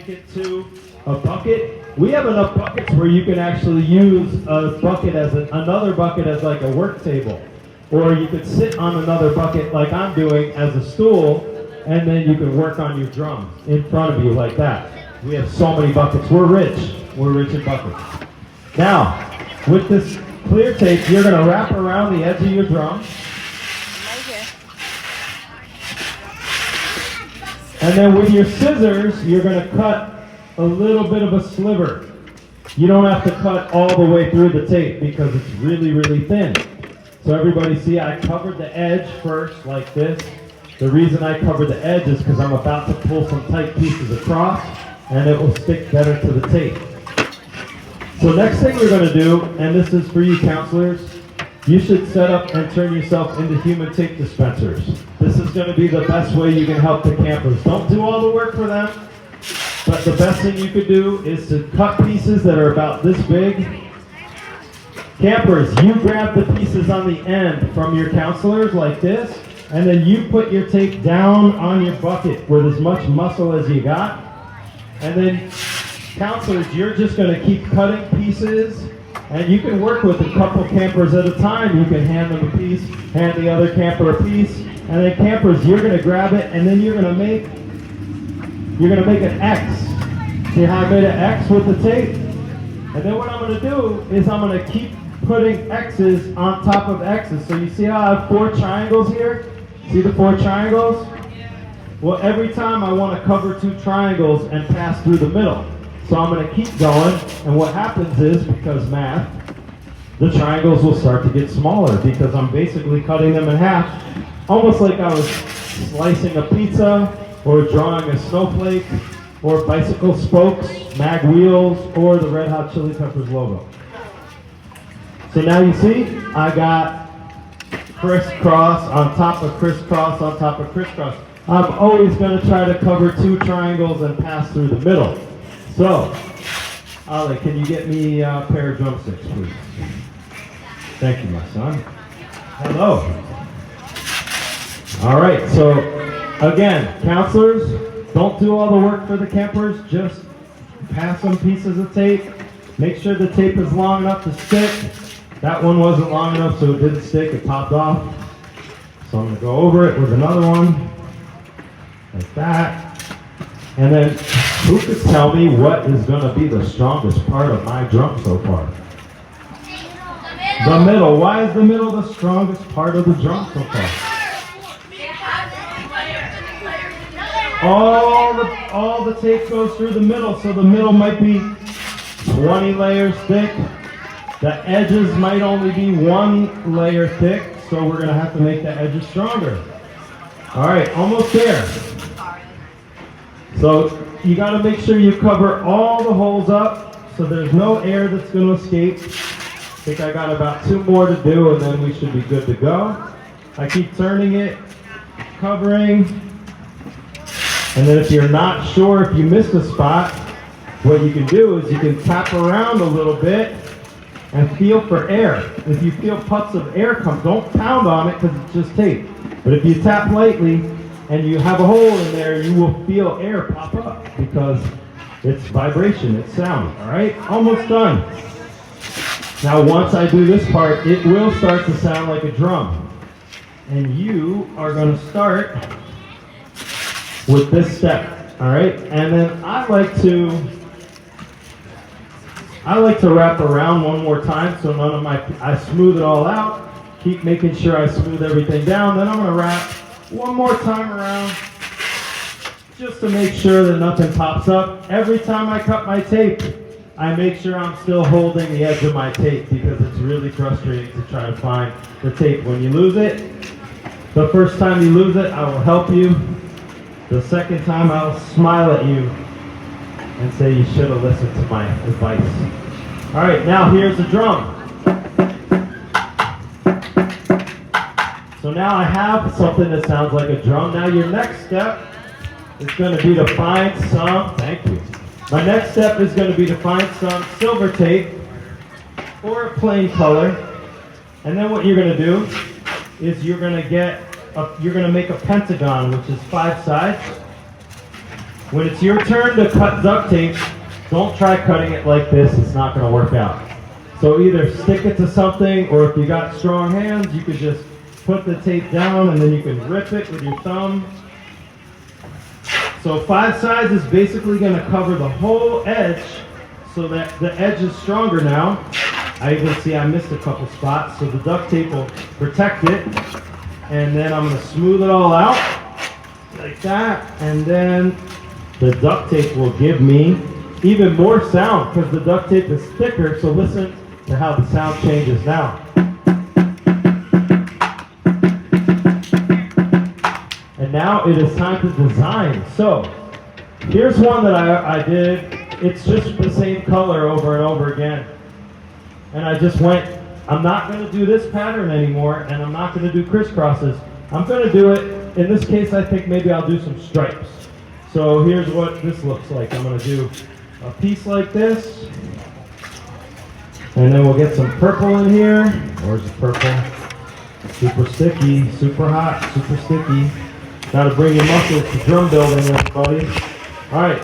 it to a bucket. We have enough buckets where you can actually use a bucket as another bucket as like a work table. Or you could sit on another bucket like I'm doing as a stool, and then you can work on your drums in front of you like that. We have so many buckets. We're rich. We're rich in buckets. Now, with this clear tape, you're going to wrap around the edge of your drum. And then with your scissors, you're going to cut a little bit of a sliver. You don't have to cut all the way through the tape because it's really, really thin. So everybody see, I covered the edge first like this. The reason I covered the edge is because I'm about to pull some tight pieces across and it will stick better to the tape. So next thing we're going to do, and this is for you counselors, you should set up and turn yourself into human tape dispensers. This is going to be the best way you can help the campers. Don't do all the work for them, but the best thing you could do is to cut pieces that are about this big. Campers, you grab the pieces on the end from your counselors like this, and then you put your tape down on your bucket with as much muscle as you got. And then counselors, you're just going to keep cutting pieces. And you can work with a couple campers at a time. You can hand them a piece, hand the other camper a piece, and then campers, you're going to grab it, and then you're going to make an X. See how I made an X with the tape? And then what I'm going to do is I'm going to keep putting X's on top of X's. So you see how I have 4 triangles here? See the 4 triangles? Well, every time I want to cover 2 triangles and pass through the middle. So I'm going to keep going, and what happens is, because math, the triangles will start to get smaller because I'm basically cutting them in half, almost like I was slicing a pizza, or drawing a snowflake, or bicycle spokes, mag wheels, or the Red Hot Chili Peppers logo. So now you see, I got crisscross on top of crisscross on top of crisscross. I'm always going to try to cover 2 triangles and pass through the middle. So, Ollie, can you get me a pair of drumsticks, please? Thank you, my son. Hello. All right, so again, counselors, don't do all the work for the campers. Just pass them pieces of tape. Make sure the tape is long enough to stick. That one wasn't long enough, so it didn't stick. It popped off. So I'm going to go over it with another one, like that. And then, who could tell me what is going to be the strongest part of my drum so far? The middle. Why is the middle the strongest part of the drum so far? All the tape goes through the middle, so the middle might be 20 layers thick. The edges might only be 1 layer thick, so we're going to have to make the edges stronger. All right, almost there. So you got to make sure you cover all the holes up so there's no air that's going to escape. I think I got about 2 more to do and then we should be good to go. I keep turning it, covering, and then if you're not sure if you missed a spot, what you can do is you can tap around a little bit and feel for air. If you feel puffs of air come, don't pound on it because it's just tape. But if you tap lightly, and you have a hole in there, you will feel air pop up because it's vibration, it's sound, all right? Almost done. Now, once I do this part, it will start to sound like a drum. And you are going to start with this step, all right? And then I like to wrap around one more time so I smooth it all out, keep making sure I smooth everything down, then I'm going to wrap one more time around just to make sure that nothing pops up. Every time I cut my tape, I make sure I'm still holding the edge of my tape because it's really frustrating to try to find the tape when you lose it. The first time you lose it, I will help you. The second time, I'll smile at you and say you should have listened to my advice. All right, now here's the drum. So now I have something that sounds like a drum. Now your next step is going to be to find some, thank you. My next step is going to be to find some silver tape or a plain color. And then what you're going to do is you're going to make a pentagon, which is 5 sides. When it's your turn to cut duct tape, don't try cutting it like this. It's not going to work out. So either stick it to something, or if you got strong hands, you could just put the tape down and then you can rip it with your thumb. So 5 sides is basically going to cover the whole edge so that the edge is stronger now. I even see I missed a couple spots, so the duct tape will protect it. And then I'm going to smooth it all out like that, and then the duct tape will give me even more sound because the duct tape is thicker. So listen to how the sound changes now. And now it is time to design. So here's one that I did. It's just the same color over and over again. And I just went, I'm not going to do this pattern anymore, and I'm not going to do crisscrosses. I'm going to do it, in this case, I think maybe I'll do some stripes. So here's what this looks like. I'm going to do a piece like this. And then we'll get some purple in here. Where's the purple? Super sticky, super hot, super sticky. Got to bring your muscles to drum building, everybody. All right.